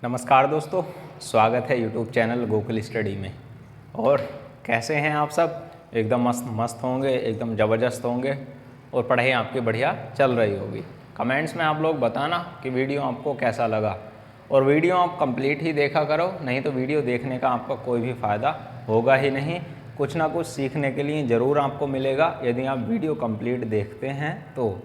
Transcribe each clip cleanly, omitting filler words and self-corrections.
नमस्कार दोस्तों, स्वागत है यूट्यूब चैनल गोकुल स्टडी में। और कैसे हैं आप सब? एकदम मस्त मस्त होंगे, एकदम ज़बरदस्त होंगे और पढ़ाई आपकी बढ़िया चल रही होगी। कमेंट्स में आप लोग बताना कि वीडियो आपको कैसा लगा, और वीडियो आप कंप्लीट ही देखा करो, नहीं तो वीडियो देखने का आपका कोई भी फ़ायदा होगा ही नहीं। कुछ ना कुछ सीखने के लिए ज़रूर आपको मिलेगा यदि आप वीडियो कंप्लीट देखते हैं तो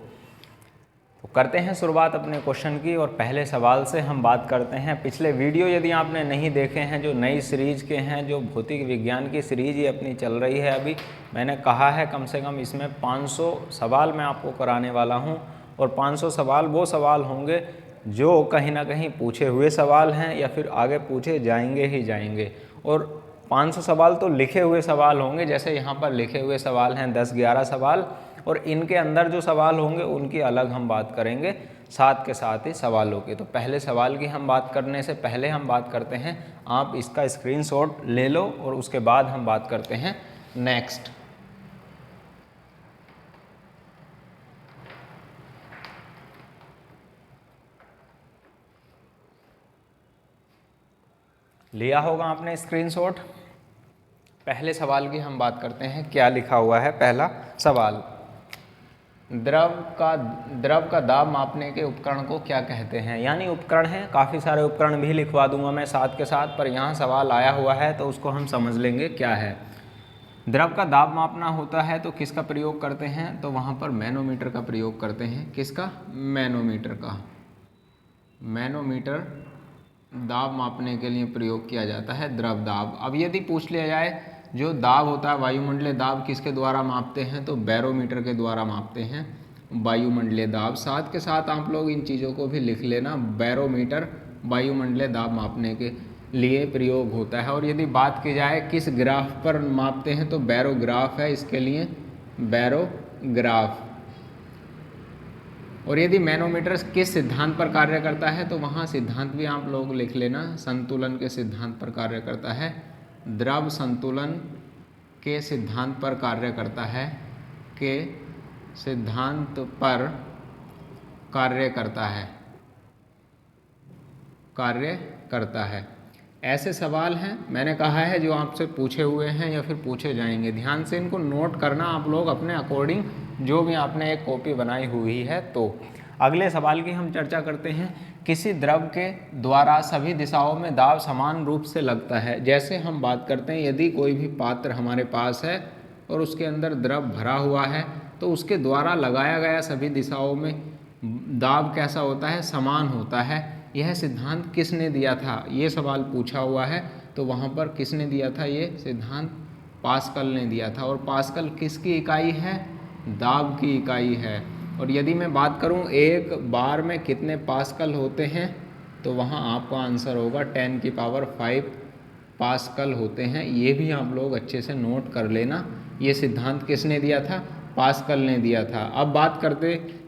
करते हैं शुरुआत अपने क्वेश्चन की। और पहले सवाल से हम बात करते हैं। पिछले वीडियो यदि आपने नहीं देखे हैं, जो नई सीरीज़ के हैं, जो भौतिक विज्ञान की सीरीज़ ये अपनी चल रही है अभी, मैंने कहा है कम से कम इसमें 500 सवाल मैं आपको कराने वाला हूं। और 500 सवाल वो सवाल होंगे जो कहीं ना कहीं पूछे हुए सवाल हैं या फिर आगे पूछे जाएंगे ही जाएंगे। और 500 सवाल तो लिखे हुए सवाल होंगे, जैसे यहाँ पर लिखे हुए सवाल हैं 10-11 सवाल, और इनके अंदर जो सवाल होंगे उनकी अलग हम बात करेंगे साथ के साथ ही सवालों की। तो पहले सवाल की हम बात करने से पहले हम बात करते हैं, आप इसका स्क्रीनशॉट ले लो और उसके बाद हम बात करते हैं नेक्स्ट। लिया होगा आपने स्क्रीनशॉट। पहले सवाल की हम बात करते हैं, क्या लिखा हुआ है। पहला सवाल, द्रव का दाब मापने के उपकरण को क्या कहते हैं। यानी उपकरण है, काफ़ी सारे उपकरण भी लिखवा दूंगा मैं साथ के साथ, पर यहाँ सवाल आया हुआ है तो उसको हम समझ लेंगे क्या है। द्रव का दाब मापना होता है तो किसका प्रयोग करते हैं, तो वहाँ पर मैनोमीटर का प्रयोग करते हैं। किसका? मैनोमीटर का। मैनोमीटर दाब मापने के लिए प्रयोग किया जाता है, द्रव दाब। अब यदि पूछ लिया जाए जो दाब होता है वायुमंडलीय दाब, किसके द्वारा मापते हैं, तो बैरोमीटर के द्वारा मापते हैं वायुमंडलीय दाब। साथ के साथ आप लोग इन चीज़ों को भी लिख लेना, बैरोमीटर वायुमंडलीय दाब मापने के लिए प्रयोग होता है। और यदि बात की जाए किस ग्राफ पर मापते हैं, तो बैरोग्राफ है इसके लिए, बैरोग्राफ। और यदि मैनोमीटर किस सिद्धांत पर कार्य करता है, तो वहाँ सिद्धांत भी आप लोग लिख लेना, संतुलन के सिद्धांत पर कार्य करता है, द्रव संतुलन के सिद्धांत पर कार्य करता है, के सिद्धांत पर कार्य करता है। ऐसे सवाल हैं, मैंने कहा है, जो आपसे पूछे हुए हैं या फिर पूछे जाएंगे। ध्यान से इनको नोट करना आप लोग अपने अकॉर्डिंग, जो भी आपने एक कॉपी बनाई हुई है। तो अगले सवाल की हम चर्चा करते हैं, किसी द्रव के द्वारा सभी दिशाओं में दाब समान रूप से लगता है। जैसे हम बात करते हैं, यदि कोई भी पात्र हमारे पास है और उसके अंदर द्रव भरा हुआ है, तो उसके द्वारा लगाया गया सभी दिशाओं में दाब कैसा होता है, समान होता है। यह सिद्धांत किसने दिया था, ये सवाल पूछा हुआ है। तो वहाँ पर किसने दिया था ये सिद्धांत? पास्कल ने दिया था। और पास्कल किसकी इकाई है? दाब की इकाई है। और यदि मैं बात करूँ एक बार में कितने पास्कल होते हैं, तो वहाँ आपका आंसर होगा 10⁵ पास्कल होते हैं। ये भी आप लोग अच्छे से नोट कर लेना। ये सिद्धांत किसने दिया था? पास्कल ने दिया था। अब बात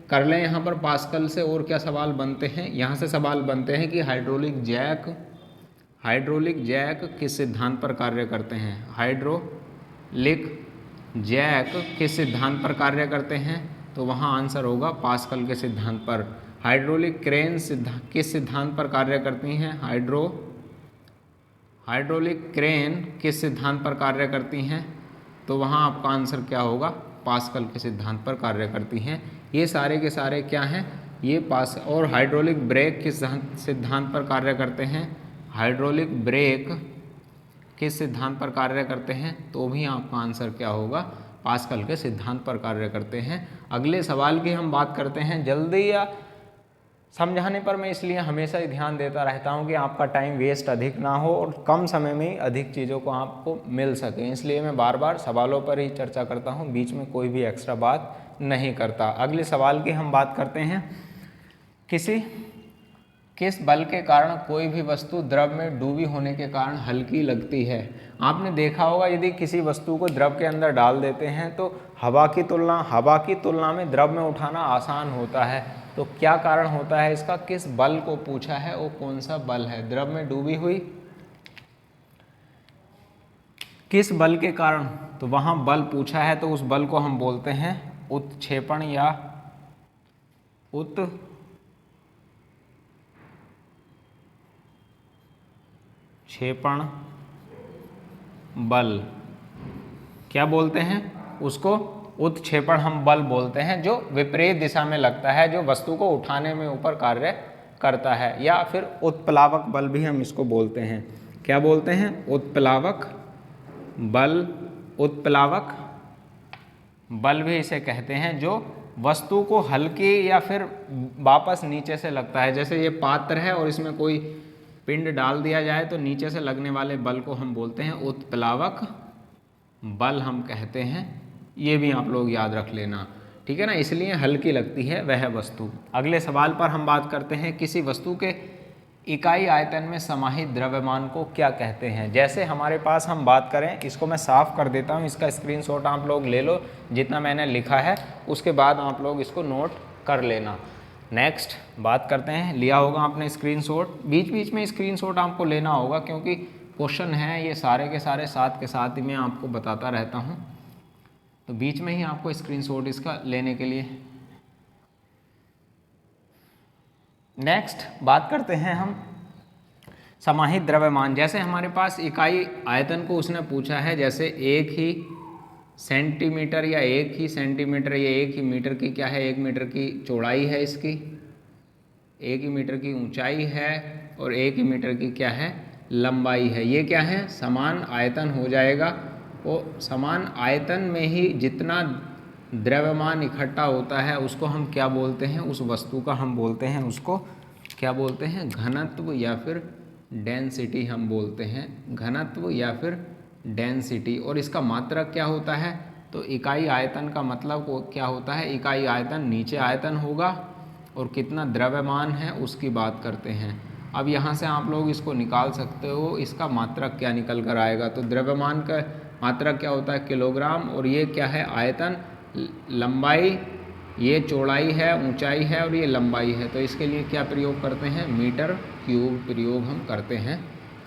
कर लें यहाँ पर पास्कल से और क्या सवाल बनते हैं। यहाँ से सवाल बनते हैं कि हाइड्रोलिक जैक किस सिद्धांत पर कार्य करते हैं। हाइड्रोलिक जैक किस सिद्धांत पर कार्य करते हैं, तो वहाँ आंसर होगा पास्कल के सिद्धांत पर। हाइड्रोलिक क्रेन किस सिद्धांत पर कार्य करती हैं। हाइड्रोलिक क्रेन किस सिद्धांत पर कार्य करती हैं, तो वहाँ आपका आंसर क्या होगा? पास्कल के सिद्धांत पर कार्य करती हैं। ये सारे के सारे क्या हैं, ये और हाइड्रोलिक ब्रेक किस सिद्धांत पर कार्य करते हैं। हाइड्रोलिक ब्रेक किस सिद्धांत पर कार्य करते हैं, तो भी आपका आंसर क्या होगा? पास्कल के सिद्धांत पर कार्य करते हैं। अगले सवाल की हम बात करते हैं। जल्दी या समझाने पर मैं इसलिए हमेशा ही ध्यान देता रहता हूं कि आपका टाइम वेस्ट अधिक ना हो और कम समय में ही अधिक चीज़ों को आपको मिल सके, इसलिए मैं बार बार सवालों पर ही चर्चा करता हूं, बीच में कोई भी एक्स्ट्रा बात नहीं करता। अगले सवाल की हम बात करते हैं, किस बल के कारण कोई भी वस्तु द्रव में डूबी होने के कारण हल्की लगती है। आपने देखा होगा, यदि किसी वस्तु को द्रव के अंदर डाल देते हैं तो हवा की तुलना में द्रव में उठाना आसान होता है। तो क्या कारण होता है इसका? किस बल को पूछा है, वो कौन सा बल है? द्रव में डूबी हुई किस बल के कारण, तो वहां बल पूछा है, तो उस बल को हम बोलते हैं उत्क्षेपण या उत्क्षेपण बल क्या बोलते हैं उसको? उत्क्षेपण हम बल बोलते हैं, जो विपरीत दिशा में लगता है, जो वस्तु को उठाने में ऊपर कार्य करता है, या फिर उत्प्लावक बल भी हम इसको बोलते हैं। क्या बोलते हैं? उत्प्लावक बल। उत्प्लावक बल भी इसे कहते हैं, जो वस्तु को हल्की या फिर वापस नीचे से लगता है। जैसे ये पात्र है और इसमें कोई पिंड डाल दिया जाए तो नीचे से लगने वाले बल को हम बोलते हैं उत्प्लावक बल हम कहते हैं। ये भी आप लोग याद रख लेना, ठीक है ना, इसलिए हल्की लगती है वह वस्तु। अगले सवाल पर हम बात करते हैं, किसी वस्तु के इकाई आयतन में समाहित द्रव्यमान को क्या कहते हैं। जैसे हमारे पास हम बात करें, इसको मैं साफ कर देता हूँ, इसका स्क्रीनशॉट आप लोग ले लो, जितना मैंने लिखा है उसके बाद आप लोग इसको नोट कर लेना। नेक्स्ट बात करते हैं, लिया होगा आपने स्क्रीनशॉट, बीच बीच में स्क्रीनशॉट आपको लेना होगा क्योंकि क्वेश्चन है ये सारे के सारे साथ के साथ ही मैं आपको बताता रहता हूँ, तो बीच में ही आपको स्क्रीनशॉट इसका लेने के लिए। नेक्स्ट बात करते हैं हम समाहित द्रव्यमान। जैसे हमारे पास इकाई आयतन को उसने पूछा है, जैसे 1 ही सेंटीमीटर या 1 ही सेंटीमीटर या 1 ही मीटर की क्या है, 1 मीटर की चौड़ाई है इसकी, 1 ही मीटर की ऊंचाई है और 1 ही मीटर की क्या है, लंबाई है। ये क्या है, समान आयतन हो जाएगा। और समान आयतन में ही जितना द्रव्यमान इकट्ठा होता है उसको हम क्या बोलते हैं, उस वस्तु का हम बोलते हैं, उसको क्या बोलते हैं, घनत्व या फिर डेंसिटी हम बोलते हैं, घनत्व या फिर डेंसिटी। और इसका मात्रक क्या होता है, तो इकाई आयतन का मतलब क्या होता है, इकाई आयतन नीचे आयतन होगा और कितना द्रव्यमान है उसकी बात करते हैं। अब यहाँ से आप लोग इसको निकाल सकते हो, इसका मात्रक क्या निकल कर आएगा, तो द्रव्यमान का मात्रक क्या होता है, किलोग्राम, और ये क्या है, आयतन, लंबाई, ये चौड़ाई है, ऊंचाई है और ये लंबाई है, तो इसके लिए क्या प्रयोग करते हैं, मीटर क्यूब प्रयोग हम करते हैं।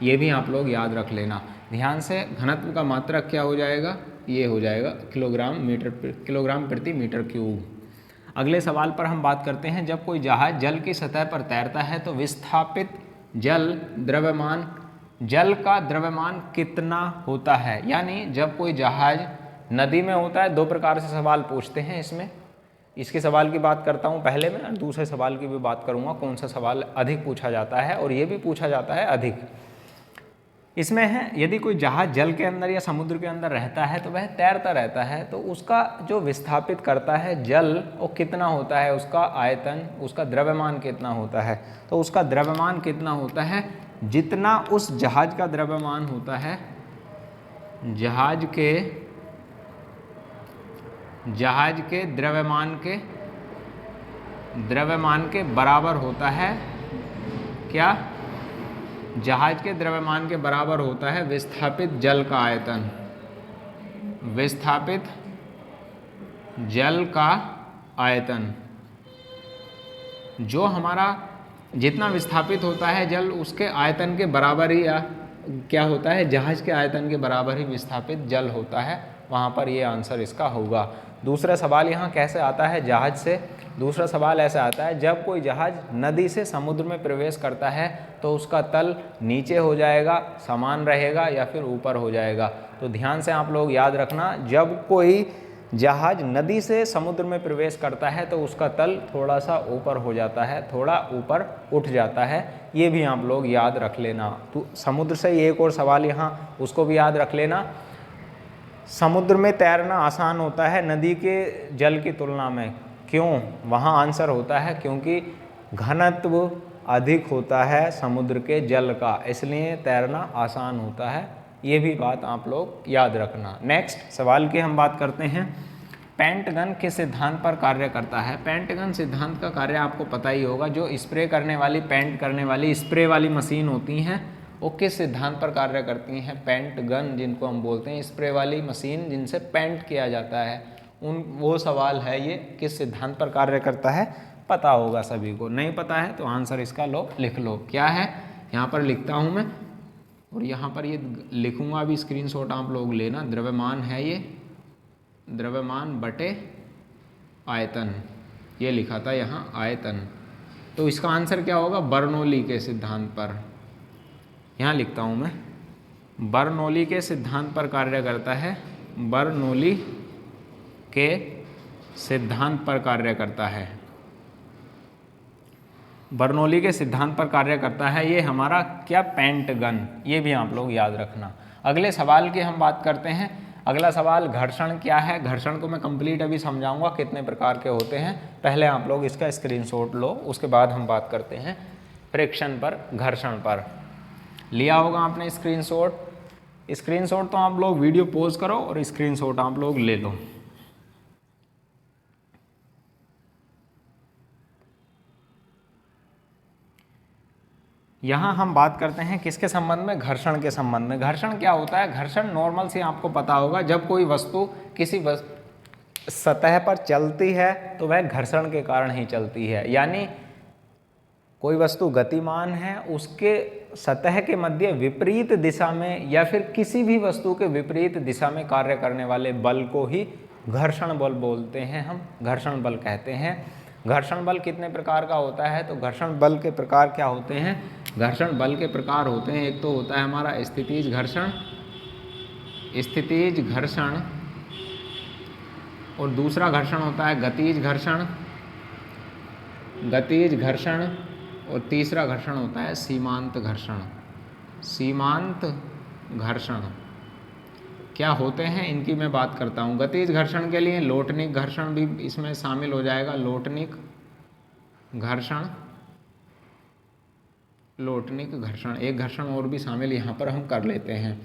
ये भी आप लोग याद रख लेना ध्यान से। घनत्व का मात्रक क्या हो जाएगा, ये हो जाएगा किलोग्राम प्रति मीटर क्यूब। अगले सवाल पर हम बात करते हैं, जब कोई जहाज जल की सतह पर तैरता है तो विस्थापित जल द्रव्यमान, जल का द्रव्यमान कितना होता है। यानी जब कोई जहाज नदी में होता है, दो प्रकार से सवाल पूछते हैं इसमें, इसके सवाल की बात करता हूँ पहले मैं, और दूसरे सवाल की भी बात करूँगा, कौन सा सवाल अधिक पूछा जाता है, और ये भी पूछा जाता है अधिक। इसमें है, यदि कोई जहाज जल के अंदर या समुद्र के अंदर रहता है तो वह तैरता रहता है, तो उसका जो विस्थापित करता है जल वो कितना होता है, उसका आयतन, उसका द्रव्यमान कितना होता है, तो उसका द्रव्यमान कितना होता है, जितना उस जहाज का द्रव्यमान होता है, जहाज के द्रव्यमान के बराबर होता है, क्या, जहाज के द्रव्यमान के बराबर होता है विस्थापित जल का आयतन, विस्थापित जल का आयतन। जो हमारा जितना विस्थापित होता है जल, उसके आयतन के बराबर ही या क्या होता है, जहाज के आयतन के बराबर ही विस्थापित जल होता है, वहाँ पर ये आंसर इसका होगा। दूसरा सवाल यहाँ कैसे आता है, जहाज से। दूसरा सवाल ऐसा आता है, जब कोई जहाज नदी से समुद्र में प्रवेश करता है तो उसका तल नीचे हो जाएगा, समान रहेगा, या फिर ऊपर हो जाएगा। तो ध्यान से आप लोग याद रखना, जब कोई जहाज नदी से समुद्र में प्रवेश करता है तो उसका तल थोड़ा सा ऊपर हो जाता है, थोड़ा ऊपर उठ जाता है, ये भी आप लोग याद रख लेना। तो समुद्र से एक और सवाल यहाँ, उसको भी याद रख लेना। समुद्र में तैरना आसान होता है नदी के जल की तुलना में, क्यों? वहाँ आंसर होता है क्योंकि घनत्व अधिक होता है समुद्र के जल का, इसलिए तैरना आसान होता है। ये भी बात आप लोग याद रखना। नेक्स्ट सवाल की हम बात करते हैं, पेंटगन किस सिद्धांत पर कार्य करता है। पेंटगन सिद्धांत का कार्य आपको पता ही होगा, जो स्प्रे करने वाली, पेंट करने वाली स्प्रे वाली मशीन होती हैं, वो किस सिद्धांत पर कार्य करती हैं, पेंट गन जिनको हम बोलते हैं, स्प्रे वाली मशीन जिनसे पेंट किया जाता है, वो सवाल है ये, किस सिद्धांत पर कार्य करता है, पता होगा सभी को। नहीं पता है तो आंसर इसका लो, लिख लो, क्या है, यहाँ पर लिखता हूँ मैं और यहाँ पर ये लिखूँगा, अभी स्क्रीनशॉट आप लोग लेना। द्रव्यमान है ये, द्रव्यमान बटे आयतन, ये लिखा था यहाँ आयतन, तो इसका आंसर क्या होगा, बर्नौली के सिद्धांत पर, यहाँ लिखता हूँ मैं, बर्नौली के सिद्धांत पर कार्य करता है, बर्नौली के सिद्धांत पर कार्य करता है, बर्नौली के सिद्धांत पर कार्य करता है। ये हमारा क्या, पेंटगन, ये भी आप लोग याद रखना। अगले सवाल की हम बात करते हैं। अगला सवाल, घर्षण क्या है। घर्षण को मैं कंप्लीट अभी समझाऊंगा कितने प्रकार के होते हैं, पहले आप लोग इसका स्क्रीनशॉट लो, उसके बाद हम बात करते हैं फ्रिक्शन पर, घर्षण पर। लिया होगा आपने स्क्रीनशॉट, स्क्रीनशॉट तो आप लोग वीडियो पॉज करो और स्क्रीनशॉट आप लोग ले लो। यहाँ हम बात करते हैं किसके संबंध में, घर्षण के संबंध में। घर्षण क्या होता है, घर्षण नॉर्मल से आपको पता होगा, जब कोई वस्तु किसी सतह पर चलती है तो वह घर्षण के कारण ही चलती है। यानी कोई वस्तु गतिमान है, उसके सतह के मध्य विपरीत दिशा में या फिर किसी भी वस्तु के विपरीत दिशा में कार्य करने वाले बल को ही घर्षण बल बोलते हैं, हम घर्षण बल कहते हैं। घर्षण बल कितने प्रकार का होता है, तो घर्षण बल के प्रकार क्या होते हैं, घर्षण बल के प्रकार होते हैं, एक तो होता है हमारा स्थितिज घर्षण, स्थितिज घर्षण, और दूसरा घर्षण होता है गतिज घर्षण, गतिज घर्षण, और तीसरा घर्षण होता है सीमांत घर्षण। सीमांत घर्षण क्या होते हैं, इनकी मैं बात करता हूँ। गतिज घर्षण के लिए लोटनिक घर्षण भी इसमें शामिल हो जाएगा, लोटनिक घर्षण, लोटनिक घर्षण, एक घर्षण और भी शामिल यहाँ पर हम कर लेते हैं।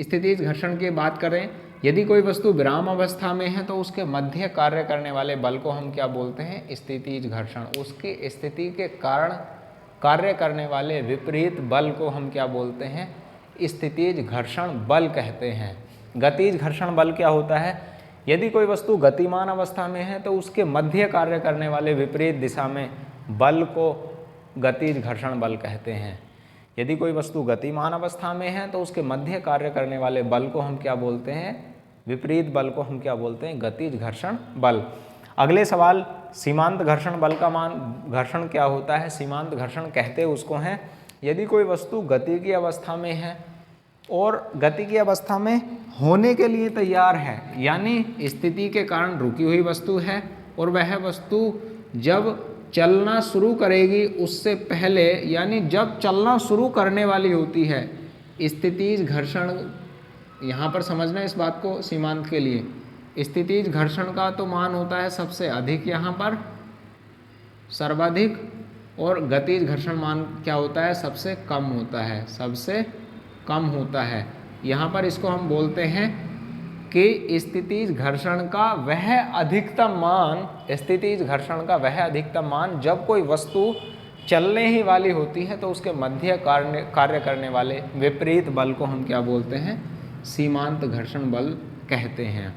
स्थितिज घर्षण की बात करें, यदि कोई वस्तु विराम अवस्था में है तो उसके मध्य कार्य करने वाले बल को हम क्या बोलते हैं, स्थितिज घर्षण। उसकी स्थिति के कारण कार्य करने वाले विपरीत बल को हम क्या बोलते हैं, स्थितिज घर्षण बल कहते हैं। गतिज घर्षण बल क्या होता है, यदि कोई वस्तु गतिमान अवस्था में है तो उसके मध्य कार्य करने वाले विपरीत दिशा में बल को गतिज घर्षण बल कहते हैं। यदि कोई वस्तु गतिमान अवस्था में है तो उसके मध्य कार्य करने वाले बल को हम क्या बोलते हैं, विपरीत बल को हम क्या बोलते हैं, गतिज घर्षण बल। अगले सवाल, सीमांत घर्षण बल का घर्षण क्या होता है। सीमांत घर्षण कहते उसको हैं, यदि कोई वस्तु गति की अवस्था में है और गति की अवस्था में होने के लिए तैयार है, यानी स्थिति के कारण रुकी हुई वस्तु है और वह वस्तु जब चलना शुरू करेगी उससे पहले, यानी जब चलना शुरू करने वाली होती है, स्थितिज घर्षण, यहाँ पर समझना इस बात को, सीमांत के लिए स्थितिज घर्षण का तो मान होता है सबसे अधिक, यहाँ पर सर्वाधिक, और गतिज घर्षण मान क्या होता है, सबसे कम होता है, सबसे कम होता है। यहाँ पर इसको हम बोलते हैं कि स्थितिज घर्षण का वह अधिकतम मान, स्थितिज घर्षण का वह अधिकतम मान जब कोई वस्तु चलने ही वाली होती है तो उसके मध्य कार्य करने वाले विपरीत बल को हम क्या बोलते हैं, सीमांत घर्षण बल कहते हैं।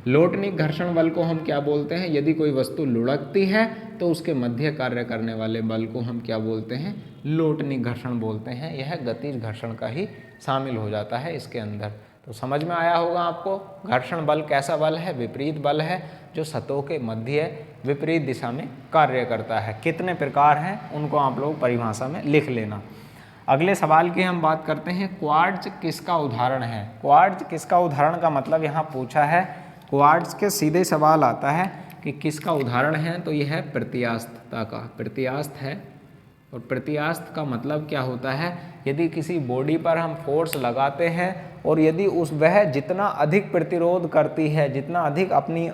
लोटनिक घर्षण बल को हम क्या बोलते हैं, यदि कोई वस्तु लुढ़कती है तो उसके मध्य कार्य करने वाले बल को हम क्या बोलते हैं, लोटनिक घर्षण बोलते हैं। यह गतिज घर्षण का ही शामिल हो जाता है इसके अंदर। तो समझ में आया होगा आपको, घर्षण बल कैसा बल है, विपरीत बल है जो सतहों के मध्य विपरीत दिशा में कार्य करता है। कितने प्रकार हैं उनको आप लोग परिभाषा में लिख लेना। अगले सवाल की हम बात करते हैं, क्वार्ट्ज किसका उदाहरण है। क्वार्ट्ज किसका उदाहरण का मतलब यहाँ पूछा है, क्वार्ट्ज के सीधे सवाल आता है कि किसका उदाहरण है, तो यह है प्रत्यास्थता का, प्रत्यास्थ है। और प्रत्यास्थ का मतलब क्या होता है, यदि किसी बॉडी पर हम फोर्स लगाते हैं और यदि वह जितना अधिक प्रतिरोध करती है, जितना अधिक अपनी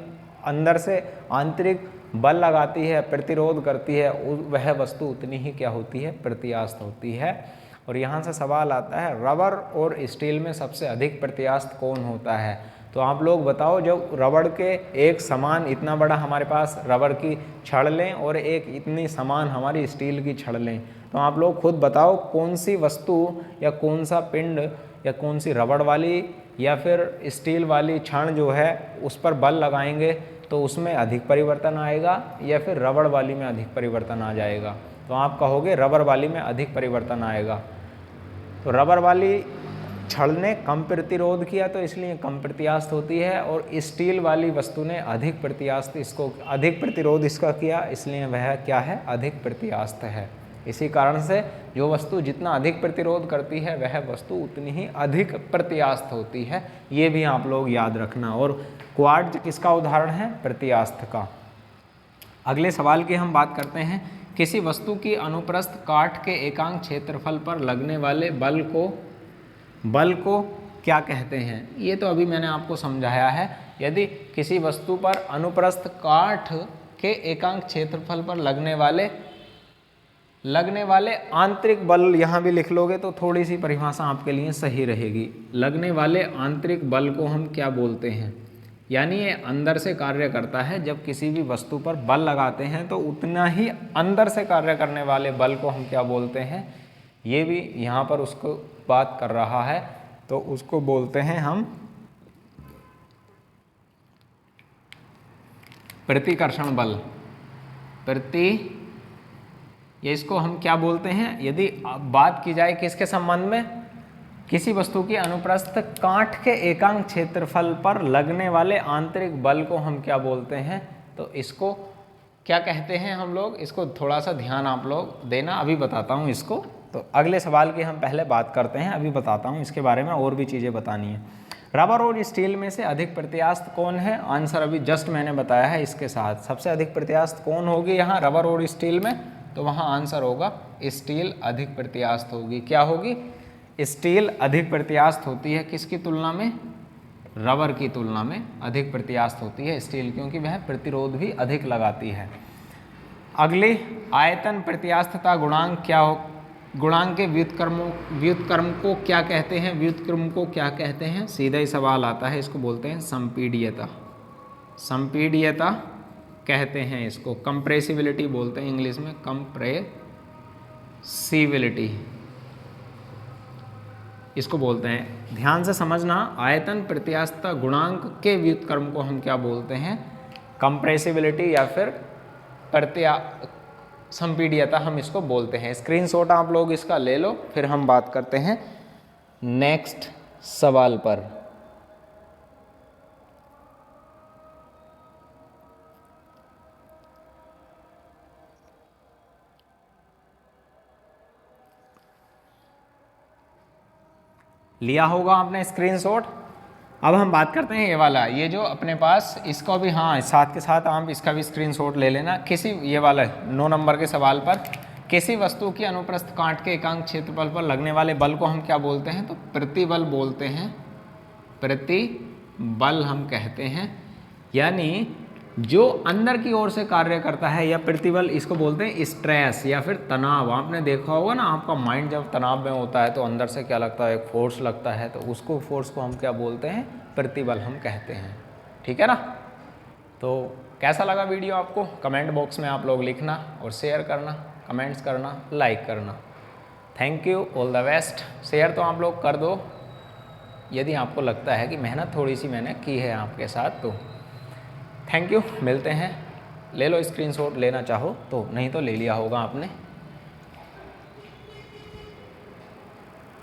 अंदर से आंतरिक बल लगाती है, प्रतिरोध करती है, वह वस्तु उतनी ही क्या होती है, प्रत्यास्थ होती है। और यहाँ से सवाल आता है, रबर और स्टील में सबसे अधिक प्रत्यास्थ कौन होता है। तो आप लोग बताओ, जब रबड़ के एक समान इतना बड़ा हमारे पास रबड़ की छड़ लें और एक इतनी समान हमारी स्टील की छड़ लें, तो आप लोग खुद बताओ कौन सी वस्तु या कौन सा पिंड या कौन सी रबड़ वाली या फिर स्टील वाली छड़ जो है उस पर बल लगाएंगे तो उसमें अधिक परिवर्तन आएगा या फिर रबड़ वाली में अधिक परिवर्तन आ जाएगा। तो आप कहोगे रबड़ वाली में अधिक परिवर्तन आएगा। तो रबड़ वाली छड़ ने कम प्रतिरोध किया तो इसलिए कम प्रत्यास्थ होती है, और स्टील वाली वस्तु ने अधिक प्रत्यास्थ, इसको अधिक प्रतिरोध इसका किया, इसलिए वह क्या है, अधिक प्रत्यास्थ है। इसी कारण से जो वस्तु जितना अधिक प्रतिरोध करती है वह वस्तु उतनी ही अधिक प्रत्यास्थ होती है, ये भी आप लोग याद रखना। और क्वार्ट्ज किसका उदाहरण है? प्रत्यास्थ का। अगले सवाल की हम बात करते हैं, किसी वस्तु की अनुप्रस्थ काट के एकांक क्षेत्रफल पर लगने वाले बल को क्या कहते हैं? ये तो अभी मैंने आपको समझाया है। यदि किसी वस्तु पर अनुप्रस्थ काट के एकांक क्षेत्रफल पर लगने वाले आंतरिक बल, यहाँ भी लिख लोगे तो थोड़ी सी परिभाषा आपके लिए सही रहेगी। लगने वाले आंतरिक बल को हम क्या बोलते हैं? यानी ये अंदर से कार्य करता है। जब किसी भी वस्तु पर बल लगाते हैं तो उतना ही अंदर से कार्य करने वाले बल को हम क्या बोलते हैं? ये भी यहाँ पर उसको बात कर रहा है, तो उसको बोलते हैं हम प्रतिकर्षण बल। ये इसको हम क्या बोलते हैं? यदि बात की जाए किसके संबंध में? किसी वस्तु की अनुप्रस्थ काट के एकांक क्षेत्रफल पर लगने वाले आंतरिक बल को हम क्या बोलते हैं? तो इसको क्या कहते हैं हम लोग? इसको थोड़ा सा ध्यान आप लोग देना, अभी बताता हूँ इसको। तो अगले सवाल की हम पहले बात करते हैं, अभी बताता हूँ इसके बारे में, और भी चीज़ें बतानी है। रबर और स्टील में से अधिक प्रत्यास्थ कौन है? आंसर अभी जस्ट मैंने बताया है इसके साथ। सबसे अधिक प्रत्यास्थ कौन होगी यहाँ रबर और स्टील में? तो वहाँ आंसर होगा स्टील अधिक प्रत्यास्थ होगी। क्या होगी? स्टील अधिक प्रत्यास्थ होती है किसकी तुलना में? रबर की तुलना में अधिक प्रत्यास्थ होती है स्टील, क्योंकि वह प्रतिरोध भी अधिक लगाती है। अगली, आयतन प्रत्यास्थता गुणांक क्या हो? गुणांक के व्युत्क्रम को क्या कहते हैं? व्युत्क्रम को क्या कहते हैं? सीधा ही सवाल आता है, इसको बोलते हैं संपीड्यता। संपीड्यता कहते हैं इसको, कंप्रेसिबिलिटी बोलते हैं इंग्लिश में, कंप्रेसिबिलिटी इसको बोलते हैं। ध्यान से समझना, आयतन प्रत्यास्थता गुणांक के व्युत्क्रम को हम क्या बोलते हैं? कंप्रेसिबिलिटी या फिर संपीड्यता हम इसको बोलते हैं। स्क्रीनशॉट आप लोग इसका ले लो, फिर हम बात करते हैं नेक्स्ट सवाल पर। लिया होगा आपने स्क्रीनशॉट। अब हम बात करते हैं ये वाला, ये जो अपने पास, इसको भी हाँ साथ के साथ आप इसका भी स्क्रीनशॉट ले लेना। किसी, ये वाला 9 नंबर के सवाल पर, किसी वस्तु की अनुप्रस्थ काट के एकांक क्षेत्रफल पर लगने वाले बल को हम क्या बोलते हैं? तो प्रतिबल बोलते हैं। प्रतिबल हम कहते हैं, यानी जो अंदर की ओर से कार्य करता है, या प्रतिबल इसको बोलते हैं स्ट्रेस या फिर तनाव। आपने देखा होगा ना, आपका माइंड जब तनाव में होता है तो अंदर से क्या लगता है? एक फोर्स लगता है, तो उसको फोर्स को हम क्या बोलते हैं? प्रतिबल हम कहते हैं। ठीक है ना? तो कैसा लगा वीडियो आपको? कमेंट बॉक्स में आप लोग लिखना और शेयर करना, कमेंट्स करना, लाइक करना। Thank you, all the best. Share तो आप लोग कर दो यदि आपको लगता है कि मेहनत थोड़ी सी मैंने की है आपके साथ। तो थैंक यू, मिलते हैं। ले लो स्क्रीनशॉट लेना चाहो तो, नहीं तो ले लिया होगा आपने।